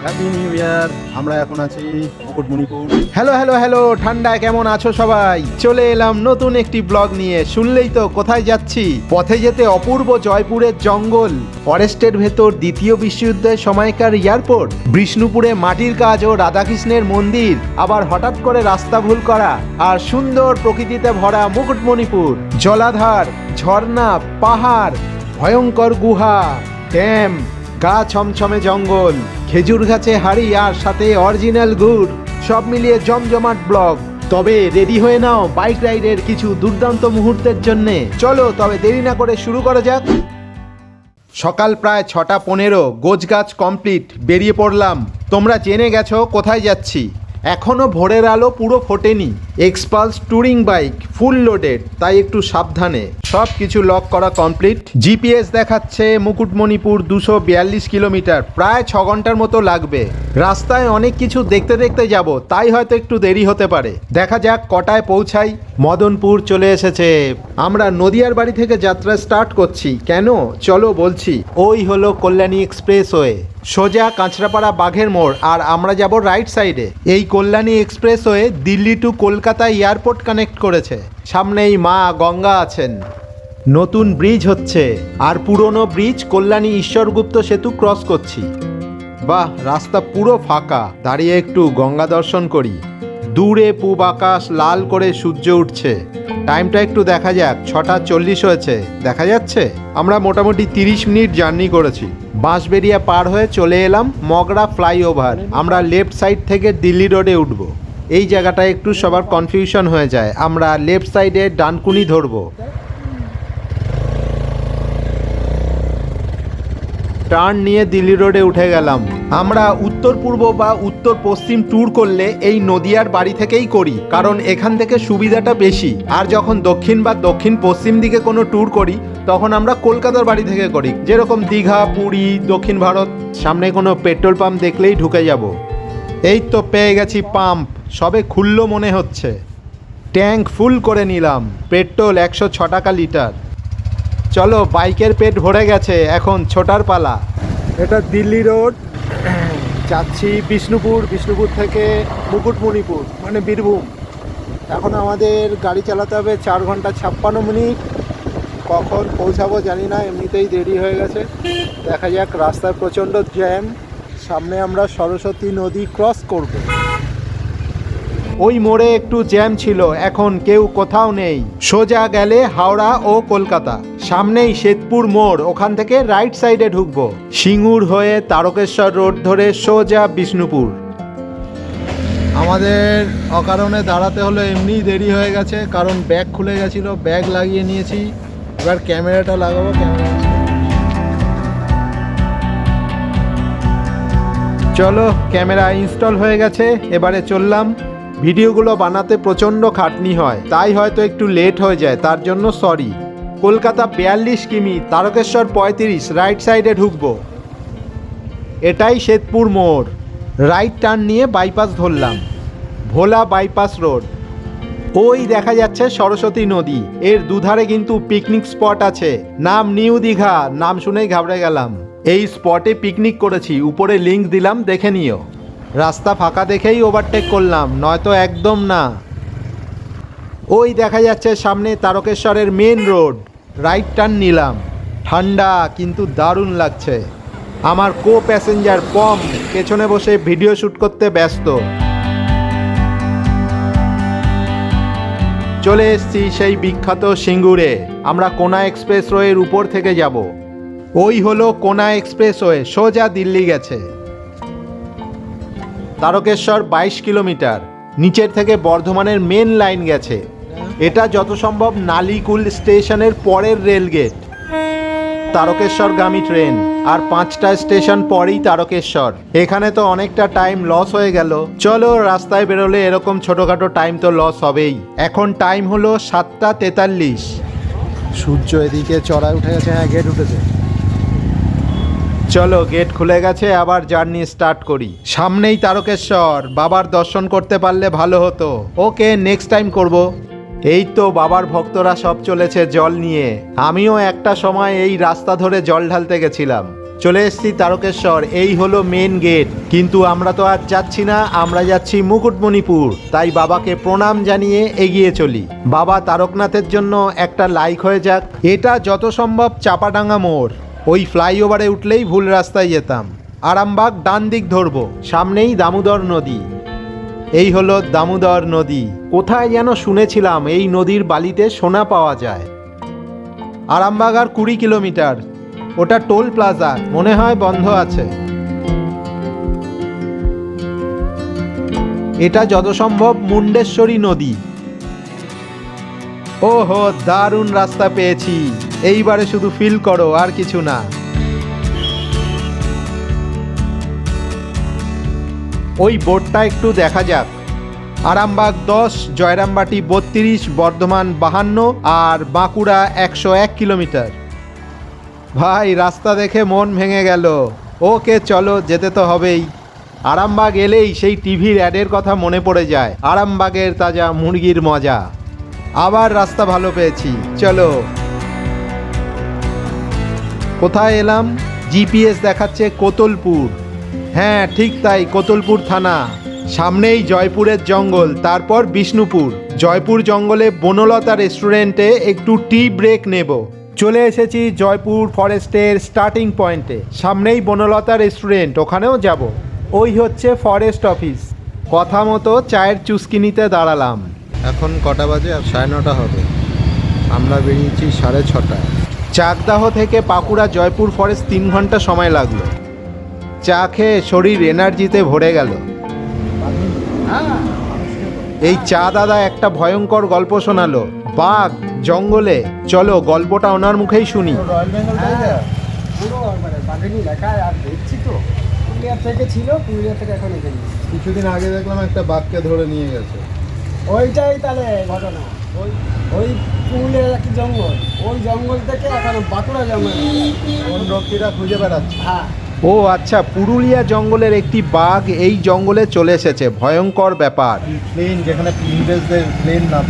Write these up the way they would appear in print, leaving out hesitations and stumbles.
Happy new year. আমরা এখন আছি মুকুটমণিপুর। হ্যালো হ্যালো হ্যালো, ঠান্ডায় কেমন আছো সবাই? চলে এলাম নতুন একটি ব্লগ নিয়ে। শুনলেই তো কোথায় যাচ্ছি। পথে যেতে অপূর্ব জয়পুরের জঙ্গল, ফরেস্টের ভেতর দ্বিতীয় বিশ্বযুদ্ধের সময়কার এয়ারপোর্ট, বিষ্ণুপুরে মাটির কাজ ও রাধাকৃষ্ণের মন্দির, আবার হঠাৎ করে রাস্তা ভুল করা, আর সুন্দর প্রকৃতিতে ভরা মুকুটমণিপুর। জলাধার, ঝর্ণা, পাহাড়, ভয়ঙ্কর গুহা, ড্যাম, গা ছমছমে জঙ্গল, খেজুর গাছে হাড়ি আর সাথে অরিজিনাল গুড়, সব মিলিয়ে জমজমাট ব্লগ। তবে রেডি হয়ে নাও বাইক রাইডের কিছু দুর্দান্ত মুহূর্তের জন্যে। চলো তবে দেরি না করে শুরু করা যাক। সকাল প্রায় 6:15, গোছগাছ কমপ্লিট, বেরিয়ে পড়লাম। তোমরা জেনে গেছো কোথায় যাচ্ছি। এখনও ভোরের আলো পুরো ফোটেনি। Xpulse touring bike, full loaded, তাই একটু সাবধানে। সব কিছু লক করা কমপ্লিট। জিপিএস দেখাচ্ছে মুকুটমণিপুর 242 কিলোমিটার, প্রায় 6 ঘন্টার মতো লাগবে। রাস্তায় অনেক কিছু দেখতে দেখতে যাব, তাই হয়তো একটু দেরি হতে পারে। দেখা যাক কটায় পৌঁছাই। মদনপুর চলে এসেছে। আমরা নদিয়ার বাড়ি থেকে যাত্রা স্টার্ট করছি। কেন চলো বলছি। ওই হলো কল্যাণী এক্সপ্রেসওয়ে, সোজা কাঁচরাপাড়া বাঘের মোড়, আর আমরা যাব রাইট সাইডে। এই Kalyani expressway Delhi to Kolkata airport connect করেছে। সামনেই মা গঙ্গা আছেন। নতুন ব্রিজ হচ্ছে, আর পুরনো ব্রিজ কল্যাণী ঈশ্বরগুপ্ত সেতু ক্রস করছি। বাহ, রাস্তা পুরো ফাঁকা। দাঁড়িয়ে একটু গঙ্গা দর্শন করি। দূরে পূব আকাশ লাল করে সূর্য উঠছে। টাইমটা একটু দেখা যাক, 6:40 হয়েছে। দেখা যাচ্ছে? আমরা মোটামুটি 30 মিনিট জার্নি করেছি। বাঁশবেড়িয়া পার হয়ে চলে এলাম মগরা ফ্লাইওভার। আমরা লেফট সাইড থেকে দিল্লি রোডে উঠব। এই জায়গাটায় একটু সবার কনফিউশন হয়ে যায়। আমরা লেফট সাইডে ডানকুনি ধরবো। টার্ন নিয়ে দিল্লি রোডে উঠে গেলাম। আমরা উত্তর পূর্ব বা উত্তর পশ্চিম ট্যুর করলে এই নদিয়ার বাড়ি থেকেই করি, কারণ এখান থেকে সুবিধাটা বেশি। আর যখন দক্ষিণ বা দক্ষিণ পশ্চিম দিকে কোনো ট্যুর করি, তখন আমরা কলকাতার বাড়ি থেকে করি, যেরকম দীঘা, পুরী, দক্ষিণ ভারত। সামনে কোনো পেট্রোল পাম্প দেখলেই ঢুকে যাব। এই তো পেয়ে গেছি পাম্প, সবে খুললো মনে হচ্ছে। ট্যাঙ্ক ফুল করে নিলাম। পেট্রোল 106 টাকা লিটার। চলো, বাইকের পেট ভরে গেছে, এখন ছোটার পালা। এটা দিল্লি রোড, যাচ্ছি বিষ্ণুপুর। বিষ্ণুপুর থেকে মুকুটমণিপুর মানে বীরভূম। এখন আমাদের গাড়ি চালাতে হবে 4 ঘন্টা 56 মিনিট। কখন পৌঁছাবো জানি না, এমনিতেই দেরি হয়ে গেছে। দেখা যাক। রাস্তায় প্রচণ্ড জ্যাম। সামনে আমরা সরস্বতী নদী ক্রস করব। ওই মোড়ে একটু জ্যাম ছিল, এখন কেউ কোথাও নেই। সোজা গেলে হাওড়া ও কলকাতা। সামনেই শ্বেতপুর মোড়, ওখান থেকে রাইট সাইডে ঢুকবো। সিঙ্গুর হয়ে তারকেশ্বর রোড ধরে সোজা বিষ্ণুপুর। আমাদের অকারণে দাঁড়াতে হলো, এমনিই দেরি হয়ে গেছে, কারণ ব্যাগ খুলে গেছিলো। ব্যাগ লাগিয়ে নিয়েছি, এবার ক্যামেরাটা লাগাবো। চলো, ক্যামেরা ইনস্টল হয়ে গেছে, এবারে চললাম। ভিডিওগুলো বানাতে প্রচণ্ড খাটনি হয়, তাই হয়তো একটু লেট হয়ে যায়, তার জন্য সরি। কলকাতা 42 কিমি, তারকেশ্বর 35, রাইট সাইডে ঢুকবো। এটাই শ্বেতপুর মোড়। রাইট টার্ন নিয়ে বাইপাস ধরলাম। ভোলা বাইপাস রোড। ওই দেখা যাচ্ছে সরস্বতী নদী। এর দুধারে কিন্তু পিকনিক স্পট আছে, নাম নিউ দীঘা। নাম শুনেই ঘাবড়ে গেলাম। এই স্পটে পিকনিক করেছি, উপরে লিংক দিলাম, দেখে নিও। রাস্তা ফাঁকা দেখেই ওভারটেক করলাম, নয়তো একদম না। ওই দেখা যাচ্ছে সামনে তারকেশ্বরের মেন রোড। রাইট টার্ন নিলাম। ঠান্ডা কিন্তু দারুণ লাগছে। আমার কো প্যাসেঞ্জার পম পেছনে বসে ভিডিও শ্যুট করতে ব্যস্ত। চলে এসছি সেই বিখ্যাত সিঙ্গুরে। আমরা কোনা এক্সপ্রেসওয়ের উপর থেকে যাব। ওই হলো কোনা এক্সপ্রেসওয়ে, সোজা দিল্লি গেছে। তারকেশ্বর 22 কিলোমিটার। নিচের থেকে বর্ধমানের মেন লাইন গেছে। এটা যত সম্ভব নালিকুল স্টেশনের পরের রেলগেট। তারকেশ্বরগামী ট্রেন, আর 5টা স্টেশন পরেই তারকেশ্বর। এখানে তো অনেকটা টাইম লস হয়ে গেল। চলো, রাস্তায় বেরোলে এরকম ছোটোখাটো টাইম তো লস হবেই। এখন টাইম হলো 7:43। সূর্য এদিকে চড়ায় উঠে গেছে। হ্যাঁ, গেট উঠেছে। চলো, গেট খুলে গেছে, আবার জার্নি স্টার্ট করি। সামনেই তারকেশ্বর, বাবার দর্শন করতে পারলে ভালো হতো। ওকে, নেক্সট টাইম করব। এই তো বাবার ভক্তরা সব চলেছে জল নিয়ে। আমিও একটা সময় এই রাস্তা ধরে জল ঢালতে গেছিলাম। চলে এসেছি তারকেশ্বর, এই হলো মেন গেট। কিন্তু আমরা তো আর যাচ্ছি না, আমরা যাচ্ছি মুকুটমণিপুর। তাই বাবাকে প্রণাম জানিয়ে এগিয়ে চলি। বাবা তারকনাথের জন্য একটা লাইক হয়ে যাক। এটা যত সম্ভব চাপাডাঙ্গা মোড়। ওই ফ্লাইওভারে উঠলেই ভুল রাস্তায় যেতাম। আরামবাগ ডান দিক ধরবো, সামনেই দামোদর নদী। এই হলো দামোদর নদী। কোথায় যেন শুনেছিলাম এই নদীর বালিতে সোনা পাওয়া যায়। আরামবাগ আর 20 কিলোমিটার। ওটা টোল প্লাজা, মনে হয় বন্ধ আছে। এটা যত সম্ভব মুন্ডেশ্বরী নদী। ওহো, দারুণ রাস্তা পেয়েছি। এইবারে শুধু ফিল করো, আর কিছু না। ওই বোর্ডটা একটু দেখা যাক। আরামবাগ 10, জয়রামবাটি 32, বর্ধমান 52 আর বাঁকুড়া 101 কিলোমিটার। ভাই, রাস্তা দেখে মন ভেঙে গেল। ওকে চলো, যেতে তো হবেই। আরামবাগ এলেই সেই টিভির অ্যাডের কথা মনে পড়ে যায়, আরামবাগের তাজা মুরগির মজা। আবার রাস্তা ভালো পেয়েছি, চলো। কোথায় এলাম? জিপিএস দেখাচ্ছে কোতলপুর। হ্যাঁ ঠিক তাই, কোতলপুর থানা। সামনেই জয়পুরের জঙ্গল, তারপর বিষ্ণুপুর। জয়পুর জঙ্গলে বনলতা রেস্টুরেন্টে একটু টি ব্রেক নেব। চলে এসেছি জয়পুর ফরেস্টের স্টার্টিং পয়েন্টে। সামনেই বনলতা রেস্টুরেন্ট, ওখানেও যাব। ওই হচ্ছে ফরেস্ট অফিস। কথা মতো চায়ের চুস্কি নিতে দাঁড়ালাম। এখন কটা বাজে? আর 9:30 হবে। আমরা বেরিয়েছি 6:30টায়। চাকদাহ থেকে পাকুড়া জয়পুর ফরেস্ট 3 ঘন্টা সময় লাগলো। চা খেয়ে শরীর এনার্জিতে ভরে গেল। এই চা দাদা একটা ভয়ঙ্কর গল্প শোনালো, বাঘ জঙ্গলে। চলো গল্পটা ওনার মুখেই শুনি। রয়্যাল বেঙ্গল টাইগার পুরো বাঘেরই লেখা, আর দেখছি তো পুরুলিয়া থেকে ছিল, পুরুলিয়া থেকে এখন এখানে। কিছুদিন আগে দেখলাম একটা বাঘকে ধরে নিয়ে গেছে। ওইটাই তাহলে ঘটনা। ওই ওই পুরুলিয়ার একটি জঙ্গল, ওই জঙ্গল থেকে এখন বাঁকুড়া জঙ্গল। কোন রক্ষীরা খুঁজে বেড়াচ্ছে। হ্যাঁ, ও আচ্ছা, পুরুলিয়া জঙ্গলের একটি বাঘ এই জঙ্গলে চলে এসেছে। ভয়ঙ্কর ব্যাপার। প্লেন, যেখানে ইংরেজদের প্লেন না।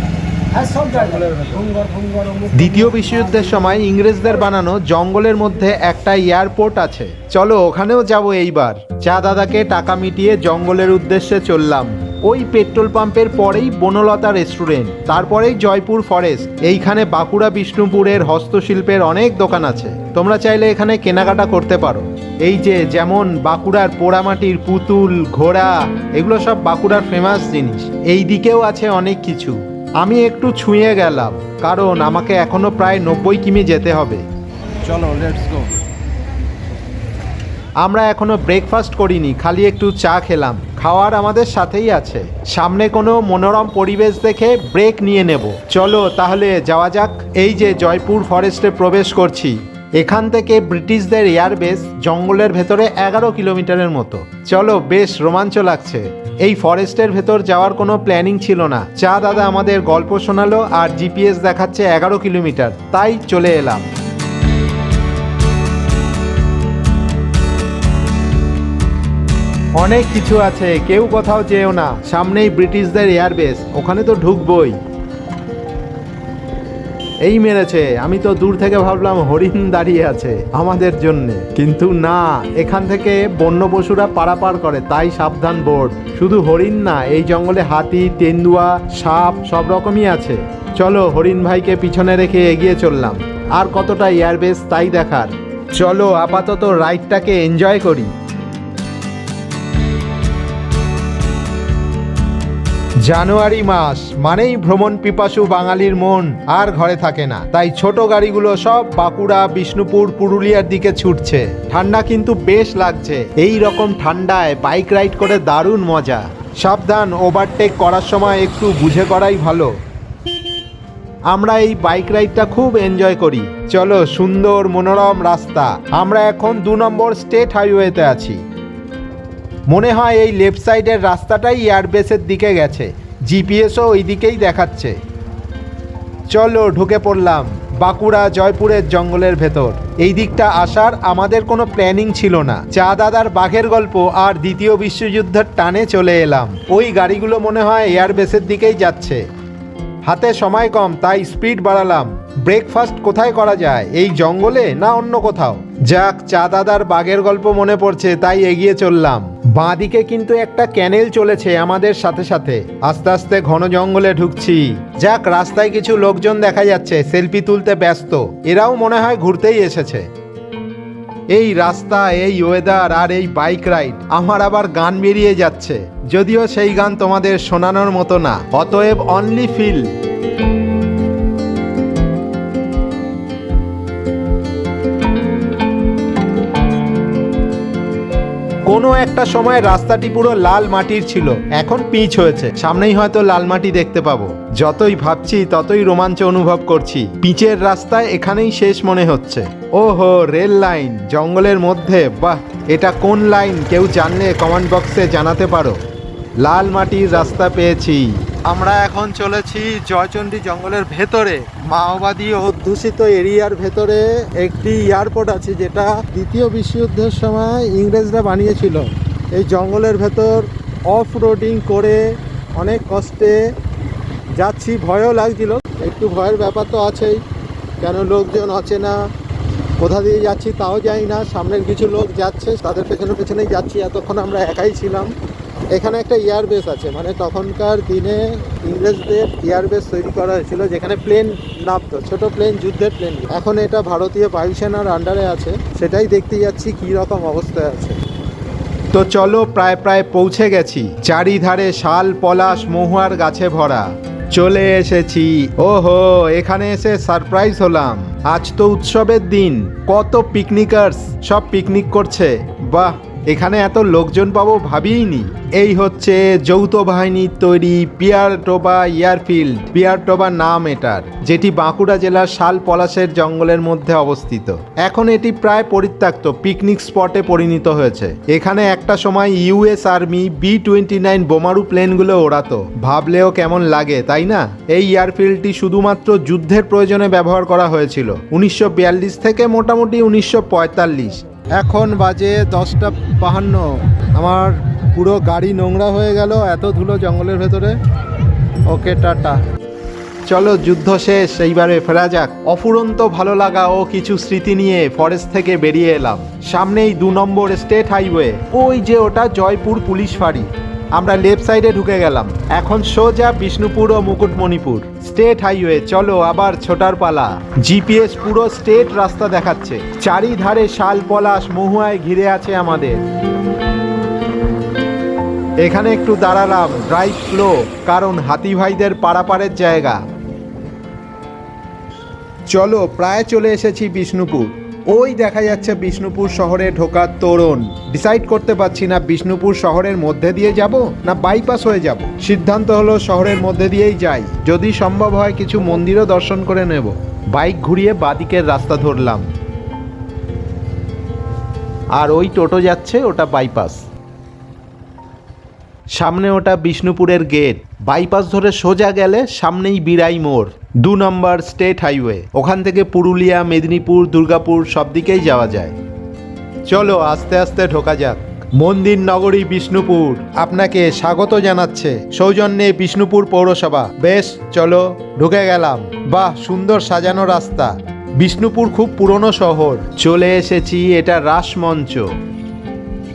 হ্যাঁ সব জঙ্গলের জায়গায় ভেতর। ভঙ্গর ভঙ্গর দ্বিতীয় বিশ্বযুদ্ধের সময় ইংরেজদের বানানো জঙ্গলের মধ্যে একটা এয়ারপোর্ট আছে। চলো ওখানেও যাব এইবার। চা দাদাকে টাকা মিটিয়ে জঙ্গলের উদ্দেশ্যে চললাম। ওই পেট্রোল পাম্পের পরেই বনলতা রেস্টুরেন্ট, তারপরেই জয়পুর ফরেস্ট। এইখানে বাঁকুড়া বিষ্ণুপুরের হস্তশিল্পের অনেক দোকান আছে। তোমরা চাইলে এখানে কেনাকাটা করতে পারো। এই যে যেমন বাঁকুড়ার পোড়ামাটির পুতুল, ঘোড়া, এগুলো সব বাঁকুড়ার ফেমাস জিনিস। এই দিকেও আছে অনেক কিছু। আমি একটু ছুঁয়ে গেলাম, কারণ আমাকে এখনো প্রায় 90 কিমি যেতে হবে। চলো, লেটস গো। আমরা এখনো ব্রেকফাস্ট করিনি, খালি একটু চা খেলাম। খাওয়ার আমাদের সাথেই আছে। সামনে কোনো মনোরম পরিবেশ দেখে ব্রেক নিয়ে নেব। চলো তাহলে যাওয়া যাক। এই যে জয়পুর ফরেস্টে প্রবেশ করছি। এখান থেকে ব্রিটিশদের এয়ারবেস জঙ্গলের ভেতরে 11 কিলোমিটারের মতো। চলো, বেশ রোমাঞ্চ লাগছে। এই ফরেস্টের ভেতর যাওয়ার কোনো প্ল্যানিং ছিল না। চা দাদা আমাদের গল্প শোনালো আর জিপিএস দেখাচ্ছে 11 কিলোমিটার, তাই চলে এলাম। অনেক কিছু আছে, কেউ কোথাও যেও না। সামনেই ব্রিটিশদের এয়ারবেস, ওখানে তো ঢুকবই। এই মেরেছে, আমি তো দূর থেকে ভাবলাম হরিণ দাঁড়িয়ে আছে আমাদের জন্যে, কিন্তু না, এখান থেকে বন্য পশুরা পারাপার করে, তাই সাবধান বোর্ড। শুধু হরিণ না, এই জঙ্গলে হাতি, তেন্দুয়া, সাপ সব রকমই আছে। চলো, হরিণ ভাইকে পিছনে রেখে এগিয়ে চললাম। আর কতটা এয়ারবেস তাই দেখার। চলো আপাতত রাইডটাকে এনজয় করি। জানুয়ারি মাস মানেই ভ্রমণ পিপাসু বাঙালির মন আর ঘরে থাকে না, তাই ছোট গাড়িগুলো সব বাঁকুড়া, বিষ্ণুপুর, পুরুলিয়ার দিকে ছুটছে। ঠান্ডা কিন্তু বেশ লাগছে। এই রকম ঠান্ডায় বাইক রাইড করে দারুণ মজা। সাবধান, ওভারটেক করার সময় একটু বুঝে করাই ভালো। আমরা এই বাইক রাইডটা খুব এনজয় করি। চলো, সুন্দর মনোরম রাস্তা। আমরা এখন 2 নম্বর স্টেট হাইওয়েতে আছি। মনে হয় এই লেফট সাইডের রাস্তাটাই এয়ারবেসের দিকে গেছে। জিপিএসও ওই দিকেই দেখাচ্ছে। চলো, ঢুকে পড়লাম বাঁকুড়া জয়পুরের জঙ্গলের ভেতর। এই দিকটা আসার আমাদের কোনো প্ল্যানিং ছিল না। চা দাদার বাঘের গল্প আর দ্বিতীয় বিশ্বযুদ্ধের টানে চলে এলাম। ওই গাড়িগুলো মনে হয় এয়ারবেসের দিকেই যাচ্ছে। হাতে সময় কম, তাই স্পিড বাড়ালাম। ব্রেকফাস্ট কোথায় করা যায়, এই জঙ্গলে না অন্য কোথাও? যাক, চা দাদার বাঘের গল্প মনে পড়ছে, তাই এগিয়ে চললাম। বাঁদিকে কিন্তু একটা ক্যানেল চলেছে আমাদের সাথে সাথে। আস্তে আস্তে ঘন জঙ্গলে ঢুকছি। যাক, রাস্তায় কিছু লোকজন দেখা যাচ্ছে, সেলফি তুলতে ব্যস্ত। এরাও মনে হয় ঘুরতেই এসেছে। এই রাস্তা, এই ওয়েদার আর এই বাইক রাইড, আমার আবার গান বেরিয়ে যাচ্ছে, যদিও সেই গান তোমাদের শোনানোর মতো না। অতএব অনলি ফিল। কোনো একটা সময় রাস্তাটি পুরো লাল মাটির ছিল, এখন পিচ হয়েছে। সামনেই হয়তো লাল মাটি দেখতে পাবো। যতই ভাবছি ততই রোমাঞ্চ অনুভব করছি। পিচের রাস্তায় এখানেই শেষ মনে হচ্ছে। ওহো, রেল লাইন জঙ্গলের মধ্যে, বাহ! এটা কোন লাইন কেউ জানলে কমেন্ট বক্সে জানাতে পারো। লাল মাটির রাস্তা পেয়েছি। আমরা এখন চলেছি জয়চণ্ডী জঙ্গলের ভেতরে, মাওবাদী অধ্যুষিত এরিয়ার ভেতরে একটি এয়ারপোর্ট আছে, যেটা দ্বিতীয় বিশ্বযুদ্ধের সময় ইংরেজরা বানিয়েছিল। এই জঙ্গলের ভেতর অফ রোডিং করে অনেক কষ্টে যাচ্ছি, ভয়ও লাগছিল। একটু ভয়ের ব্যাপার তো আছেই, কেন লোকজন অচেনা, কোথা দিয়ে যাচ্ছি তাও জানি না। সামনের কিছু লোক যাচ্ছে, তাদের পেছনে পেছনেই যাচ্ছি। এতক্ষণ আমরা একাই ছিলাম। এখানে একটা এয়ারবেস আছে, মানে তখনকার দিনে ইংরেজদের এয়ারবেস তৈরি করা হয়েছিল, যেখানে প্লেন নামতো, ছোট প্লেন, যুদ্ধের প্লেন। এখন এটা ভারতীয় বায়ুসেনার আন্ডারে আছে, সেটাই দেখতে যাচ্ছি কী রকম অবস্থায় আছে। তো চলো, প্রায় পৌঁছে গেছি। চারিধারে শাল, পলাশ, মহুয়ার গাছে ভরা। চলে এসেছি। ওহো, এখানে এসে সারপ্রাইজ হলাম। আজ তো উৎসবের দিন, কত পিকনিকার্স সব পিকনিক করছে। বাহ, এখানে এত লোকজন পাবো ভাবিইনি। এই হচ্ছে যৌথ বাহিনীর তৈরি পিয়ারটোবা এয়ারফিল্ড। পিয়ারটোবা নাম এটার, যেটি বাঁকুড়া জেলার শাল পলাশের জঙ্গলের মধ্যে অবস্থিত। এখন এটি প্রায় পরিত্যক্ত পিকনিক স্পটে পরিণত হয়েছে। এখানে একটা সময় ইউএস আর্মি B-29 বোমারু প্লেনগুলো ওড়াতো। ভাবলেও কেমন লাগে, তাই না? এই এয়ারফিল্ডটি শুধুমাত্র যুদ্ধের প্রয়োজনে ব্যবহার করা হয়েছিল 1942 থেকে মোটামুটি 1945। এখন বাজে 10:52। আমার পুরো গাড়ি নোংরা হয়ে গেল, এত ধুলো জঙ্গলের ভেতরে। ওকে, টাটা। চলো, যুদ্ধ শেষ, এইবারে ফেরা যাক। অফুরন্ত ভালো লাগা ও কিছু স্মৃতি নিয়ে ফরেস্ট থেকে বেরিয়ে এলাম। সামনেই 2 নম্বর স্টেট হাইওয়ে, ওই যে ওটা জয়পুর পুলিশ ফাঁড়ি। আমরা লেফট সাইডে ঢুকে গেলাম। এখন সোজা বিষ্ণুপুর ও মুকুটমণিপুর স্টেট হাইওয়ে। চলো, আবার ছোটার পালা। জিপিএস পুরো স্টেট রাস্তা দেখাচ্ছে। চারিধারে শাল, পলাশ, মহুয়ায় ঘিরে আছে আমাদের। এখানে একটু দাঁড়ালাম, ড্রাইভ স্লো, কারণ হাতি ভাইদের পারাপারের জায়গা। চলো, প্রায় চলে এসেছি বিষ্ণুপুর। ওই দেখা যাচ্ছে বিষ্ণুপুর শহরে ঢোকার তোরণ। ডিসাইড করতে পারছি না বিষ্ণুপুর শহরের মধ্যে দিয়ে যাব না বাইপাস হয়ে যাব। সিদ্ধান্ত হলো শহরের মধ্যে দিয়েই যাই, যদি সম্ভব হয় কিছু মন্দিরও দর্শন করে নেব। বাইক ঘুরিয়ে বাদিকের রাস্তা ধরলাম, আর ওই টোটো যাচ্ছে, ওটা বাইপাস। সামনে ওটা বিষ্ণুপুরের গেট। বাইপাস ধরে সোজা গেলে সামনেই বিরাই মোড়, 2 নম্বর স্টেট হাইওয়ে। ওখান থেকে পুরুলিয়া, মেদিনীপুর, দুর্গাপুর সব দিকেই যাওয়া যায়। চলো, আস্তে আস্তে ঢোকা যাক। মন্দির নগরী বিষ্ণুপুর আপনাকে স্বাগত জানাচ্ছে সৌজন্যে বিষ্ণুপুর পৌরসভা। বেশ, চলো, ঢুকে গেলাম। বাহ, সুন্দর সাজানো রাস্তা। বিষ্ণুপুর খুব পুরনো শহর। চলে এসেছি, এটা রাসমঞ্চ।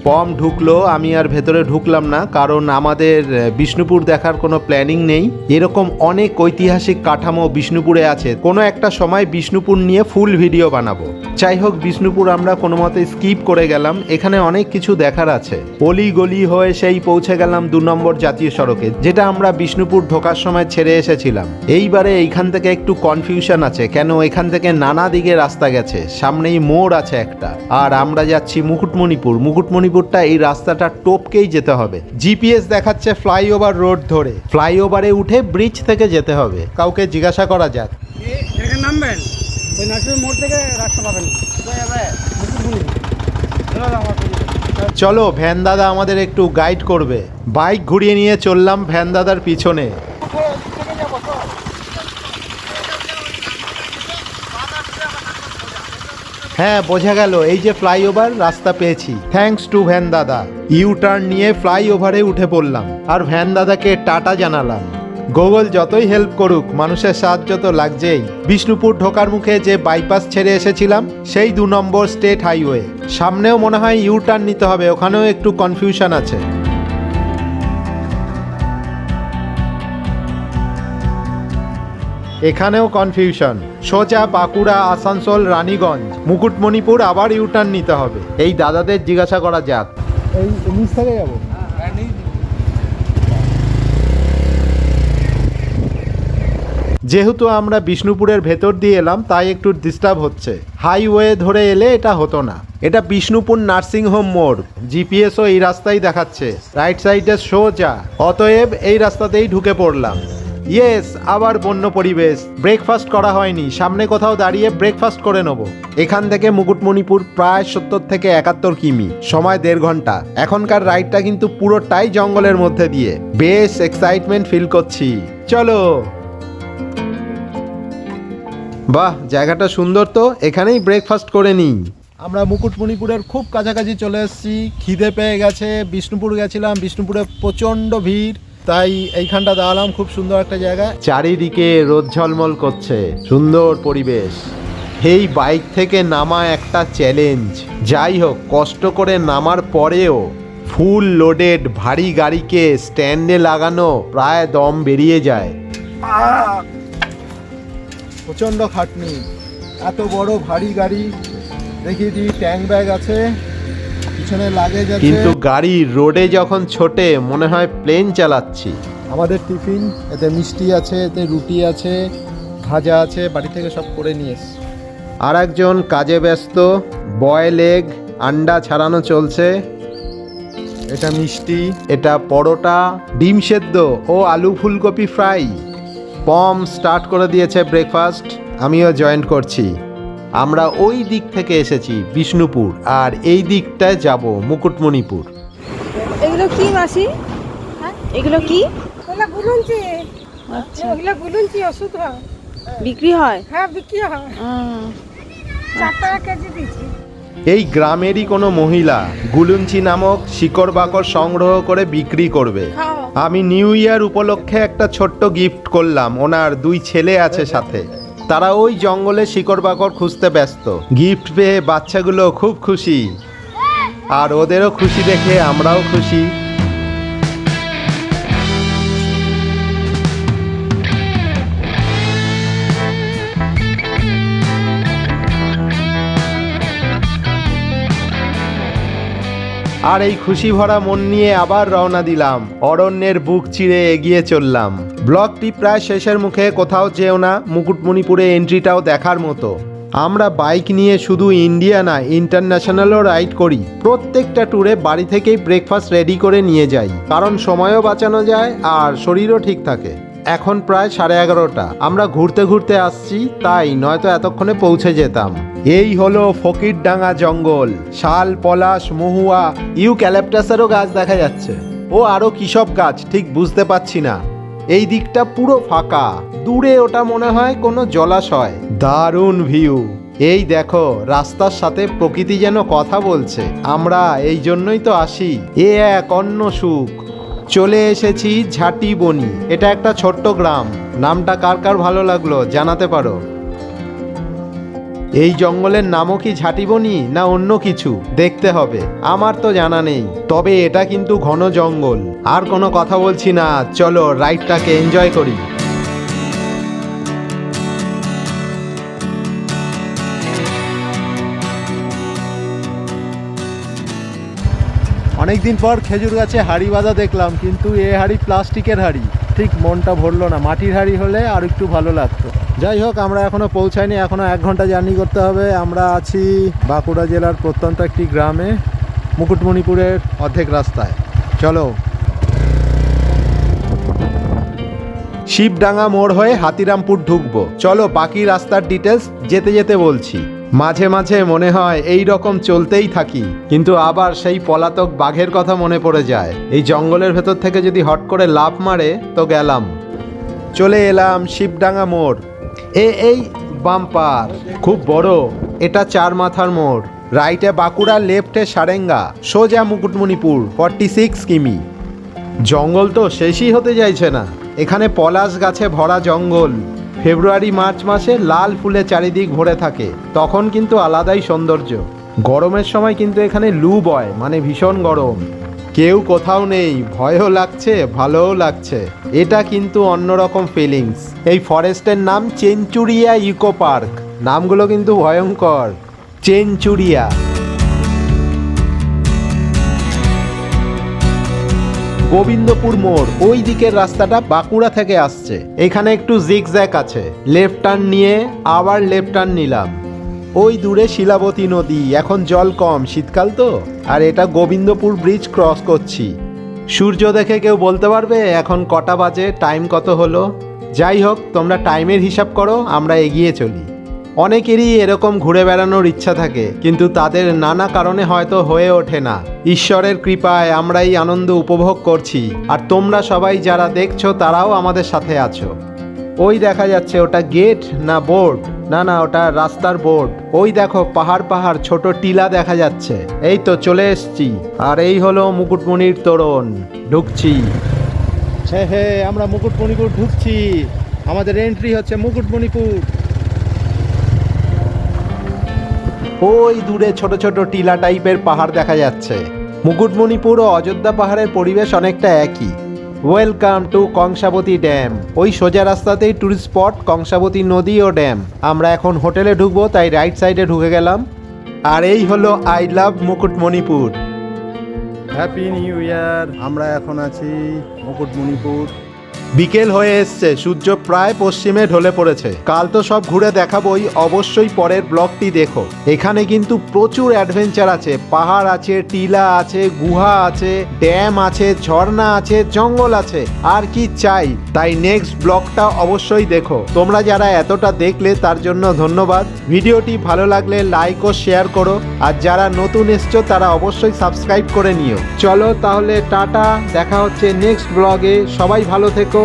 পম ঢুকলো, আমি আর ভেতরে ঢুকলাম না, কারণ আমাদের বিষ্ণুপুর দেখার কোনো প্ল্যানিং নেই। এরকম অনেক ঐতিহাসিক কাঠামো বিষ্ণুপুরে আছে, কোনো একটা সময় বিষ্ণুপুর নিয়ে ফুল ভিডিও বানাবো। যাই হোক, বিষ্ণুপুর আমরা কোনো মতে স্কিপ করে গেলাম। এখানে অনেক কিছু দেখার আছে। অলি গলি হয়ে সেই পৌঁছে গেলাম 2 নম্বর জাতীয় সড়কে, যেটা আমরা বিষ্ণুপুর ঢোকার সময় ছেড়ে এসেছিলাম। এইবারে এইখান থেকে একটু কনফিউশন আছে, কেন এখান থেকে নানা দিকে রাস্তা গেছে। সামনেই মোড় আছে একটা, আর আমরা যাচ্ছি মুকুটমণিপুর। মুকুটমণিপুরটা এই রাস্তাটা টোপকেই যেতে হবে। জিপিএস দেখাচ্ছে ফ্লাইওভার রোড ধরে। ফ্লাইওভারে উঠে ব্রিজ থেকে যেতে হবে। কাউকে জিজ্ঞাসা করা যাক। এখানে নামবেন, ওই নাসির মোড় থেকে রাস্তা পাবেন। চলো, ভ্যান দাদা আমাদের একটু গাইড করবে। বাইক ঘুরিয়ে নিয়ে চললাম ভ্যান দাদার পিছনে। হ্যাঁ, বোঝা গেল, এই যে ফ্লাইওভার, রাস্তা পেয়েছি। থ্যাঙ্কস টু ভ্যান দাদা। ইউ টার্ন নিয়ে ফ্লাইওভারে উঠে পড়লাম, আর ভ্যান দাদাকে টাটা জানালাম। গুগল যতই হেল্প করুক, মানুষের সাহায্য তো লাগছেই। বিষ্ণুপুর ঢোকার মুখে যে বাইপাস ছেড়ে এসেছিলাম সেই 2 নম্বর স্টেট হাইওয়ে। সামনেও মনে হয় ইউ টার্ন নিতে হবে, ওখানেও একটু কনফিউশন আছে। এখানেও কনফিউশন। সোজা বাঁকুড়া, আসানসোল, রানীগঞ্জ, মুকুটমণিপুর, আবার ইউ টার্ন নিতে হবে। এই দাদাদের জিজ্ঞাসা করা যাক। এই নিচ থেকে যাবো। যেহেতু আমরা বিষ্ণুপুরের ভেতর দিয়ে এলাম তাই একটু ডিস্টার্ব হচ্ছে। হাইওয়ে ধরে এলে এটা হতো না। এটা বিষ্ণুপুর নার্সিংহোম মোড়, জিপিএসও এই রাস্তাই দেখাচ্ছে, রাইট সাইডে সোজা। অতএব এই রাস্তাতেই ঢুকে পড়লাম। ইয়েস, আবার বন্য পরিবেশ। ব্রেকফাস্ট করা হয়নি, সামনে কোথাও দাঁড়িয়ে ব্রেকফাস্ট করে নেব। এখান থেকে মুকুটমণিপুর প্রায় 70 থেকে 71 কিমি, সময় 1.5 ঘন্টা। এখনকার রাইডটা কিন্তু পুরোটাই জঙ্গলের মধ্যে দিয়ে, বেশ এক্সাইটমেন্ট ফিল করছি। চলো। বাহ, জায়গাটা সুন্দর তো, এখানেই ব্রেকফাস্ট করে নিই। আমরা মুকুটমণিপুরের খুব কাছাকাছি চলে এসেছি। খিদে পেয়ে গেছে। বিষ্ণুপুর গেছিলাম, বিষ্ণুপুরে প্রচণ্ড ভিড়, তাই এইখানটা দাঁড়ালাম। খুব সুন্দর একটা জায়গা, চারিদিকে রোদ ঝলমল করছে, সুন্দর পরিবেশ। এই বাইক থেকে নামা একটা চ্যালেঞ্জ। যাই হোক, কষ্ট করে নামার পরেও ফুল লোডেড ভারী গাড়িকে স্ট্যান্ডে লাগানো প্রায় দম বেরিয়ে যায়। প্রচণ্ড খাটনি। এত বড় ভারী গাড়ি, দেখিয়ে দিই ট্যাঙ্ক ব্যাগ আছে, পিছনে লাগেজ আছে। কিন্তু গাড়ি রোডে যখন ছোটে মনে হয় প্লেন চালাচ্ছি। আমাদের টিফিন, এতে মিষ্টি আছে, এতে রুটি আছে, ভাজা আছে, বাড়ি থেকে সব করে নিয়ে এসছি। আর একজন কাজে ব্যস্ত, বয়েল এগ, আন্ডা ছাড়ানো চলছে। এটা মিষ্টি, এটা পরোটা, ডিম সেদ্ধ ও আলু ফুলকপি ফ্রাই। পম স্টার্ট করে দিয়েছে ব্রেকফাস্ট, আমিও জয়েন করছি। আমরা ওই দিক থেকে এসেছি বিষ্ণুপুর, আর এই দিকটায় যাব মুকুটমণিপুর। এগুলো কি মাসি? হ্যাঁ, এগুলো কি? ওগুলো গুলুঞ্চি। আচ্ছা, ওগুলো গুলুঞ্চি ওষুধ হয়। বিক্রি হয়? হ্যাঁ, বিক্রি হয়। 4 টাকা কেজি দিচ্ছি। এই গ্রামেরই কোনো মহিলা গুলুঞ্চি নামক শিকড় বাকড় সংগ্রহ করে বিক্রি করবে। খাও। আমি নিউ ইয়ার উপলক্ষে একটা ছোট্ট গিফট করলাম। ওনার 2 ছেলে আছে সাথে, তারা ওই জঙ্গলে শিকড় বাকড় খুঁজতে ব্যস্ত। গিফট পেয়ে বাচ্চাগুলো খুব খুশি, আর ওদেরও খুশি দেখে আমরাও খুশি। আর এই খুশি ভরা মন নিয়ে আবার রওনা দিলাম। অরণ্যের বুক চিরে এগিয়ে চললাম। ব্লগটি প্রায় শেষের মুখে। কোথাও যেও না, মুকুটমণিপুরে এন্ট্রিটাও দেখার মতো। আমরা বাইক নিয়ে শুধু ইন্ডিয়া না, ইন্টারন্যাশনালও রাইড করি। প্রত্যেকটা ট্যুরে বাড়ি থেকেই ব্রেকফাস্ট রেডি করে নিয়ে যাই, কারণ সময়ও বাঁচানো যায় আর শরীরও ঠিক থাকে। এখন প্রায় 11:30। আমরা ঘুরতে ঘুরতে আসছি, তাই নয়তো এতক্ষণে পৌঁছে যেতাম। এই হলো ফকিরডাঙ্গা জঙ্গল। শাল, পলাশ, মহুয়া, ইউক্যালিপটাসেরও গাছ দেখা যাচ্ছে, ও আরও কিসব গাছ ঠিক বুঝতে পারছি না। এই দিকটা পুরো ফাঁকা, দূরে ওটা মনে হয় কোনো জলাশয়। দারুণ ভিউ। এই দেখো, রাস্তার সাথে প্রকৃতি যেন কথা বলছে। আমরা এই জন্যই তো আসি, এ এক অন্য সুখ। চলে এসেছি ঝাটি বনি। এটা একটা ছোট্ট গ্রাম। নামটা কার কার ভালো লাগলো জানাতে পারো। এই জঙ্গলের নামও কি ঝাটি বনি না অন্য কিছু, দেখতে হবে। আমার তো জানা নেই, তবে এটা কিন্তু ঘন জঙ্গল। আর কোনো কথা বলছি না, চলো রাইডটাকে এনজয় করি। অনেকদিন পর খেজুর গাছে হাঁড়ি বাঁধা দেখলাম, কিন্তু এ হাঁড়ি প্লাস্টিকের হাঁড়ি, ঠিক মনটা ভরলো না। মাটির হাঁড়ি হলে আর একটু ভালো লাগতো। যাই হোক, আমরা এখনও পৌঁছাইনি, এখনও 1 ঘন্টা জার্নি করতে হবে। আমরা আছি বাঁকুড়া জেলার প্রত্যন্ত একটি গ্রামে, মুকুটমণিপুরের অর্ধেক রাস্তায়। চলো। শিবডাঙ্গা মোড় হয়ে হাতিরামপুর ঢুকবো। চলো বাকি রাস্তার ডিটেলস যেতে যেতে বলছি। মাঝে মাঝে মনে হয় এই রকম চলতেই থাকি, কিন্তু আবার সেই পলাতক বাঘের কথা মনে পড়ে যায়। এই জঙ্গলের ভেতর থেকে যদি হট করে লাফ মারে তো গেলাম। চলে এলাম শিবডাঙ্গা মোড়। এই বাম্পার খুব বড়। এটা 4 মাথার মোড়। রাইটে বাঁকুড়া, লেফটে সারেঙ্গা, সোজা মুকুটমণিপুর 46 কিমি। জঙ্গল তো শেষই হতে চাইছে না। এখানে পলাশ গাছে ভরা জঙ্গল। ফেব্রুয়ারি মার্চ মাসে লাল ফুলে চারিদিক ভরে থাকে, তখন কিন্তু আলাদাই সৌন্দর্য। গরমের সময় কিন্তু এখানে লু বয়, মানে ভীষণ গরম। কেউ কোথাও নেই, ভয়ও লাগছে ভালোও লাগছে। এটা কিন্তু অন্যরকম ফিলিংস। এই ফরেস্টের নাম চেঞ্চুরিয়া ইকো পার্ক। নামগুলো কিন্তু ভয়ঙ্কর। চেঞ্চুরিয়া। গোবিন্দপুর মোড়, ওই দিকের রাস্তাটা বাঁকুড়া থেকে আসছে। এখানে একটু জিগজ্যাগ আছে, লেফট টার্ন নিয়ে আবার লেফট টার্ন নিলাম। ওই দূরে শিলাবতী নদী, এখন জল কম, শীতকাল তো। আর এটা গোবিন্দপুর ব্রিজ ক্রস করছি। সূর্য দেখে কেউ বলতে পারবে এখন কটা বাজে, টাইম কত হলো? যাই হোক, তোমরা টাইমের হিসাব করো, আমরা এগিয়ে চলি। অনেকেরই এরকম ঘুরে বেড়ানোর ইচ্ছা থাকে, কিন্তু তাদের নানা কারণে হয়তো হয়ে ওঠে না। ঈশ্বরের কৃপায় আমরা এই আনন্দ উপভোগ করছি, আর তোমরা সবাই যারা দেখছো তারাও আমাদের সাথে আছো। ওই দেখা যাচ্ছে, ওটা গেট না বোর্ড? না, ওটা রাস্তার বোর্ড। ওই দেখো পাহাড় পাহাড়, ছোট টিলা দেখা যাচ্ছে। এই তো চলে এসছি। আর এই হলো মুকুটমণির তোরণ। ঢুকছি। হ্যাঁ, আমরা মুকুটমণিপুর ঢুকছি। আমাদের এন্ট্রি হচ্ছে মুকুটমণিপুর। ওই দূরে ছোট ছোট টিলা টাইপের পাহাড় দেখা যাচ্ছে। মুকুটমণিপুর ও অযোধ্যা পাহাড়ের পরিবেশ অনেকটা একই। Welcome to Kangsabati dam. ওই সোজা রাস্তাতেই টুরিস্ট স্পট কংসাবতী নদী ও ড্যাম। আমরা এখন হোটেলে ঢুকবো, তাই রাইট সাইডে ঢুকে গেলাম। আর এই হলো I love Mukutmanipur. Happy new year. আমরা এখন আছি মুকুটমণিপুর। বিকেল হয়ে এসছে, সূর্য প্রায় পশ্চিমে ঢলে পড়েছে। কাল তো সব ঘুরে দেখাবোই, অবশ্যই পরের ব্লগটি দেখো। এখানে কিন্তু প্রচুর অ্যাডভেঞ্চার আছে। পাহাড় আছে, টিলা আছে, গুহা আছে, ড্যাম আছে, ঝর্ণা আছে, জঙ্গল আছে। আর কি চাই? তাই নেক্সট ব্লগটা অবশ্যই দেখো। তোমরা যারা এতটা দেখলে তার জন্য ধন্যবাদ। ভিডিওটি ভালো লাগলে লাইক ও শেয়ার করো, আর যারা নতুন এসছো তারা অবশ্যই সাবস্ক্রাইব করে নিও। চলো তাহলে টাটা, দেখা হচ্ছে নেক্সট ব্লগে। সবাই ভালো থেকো।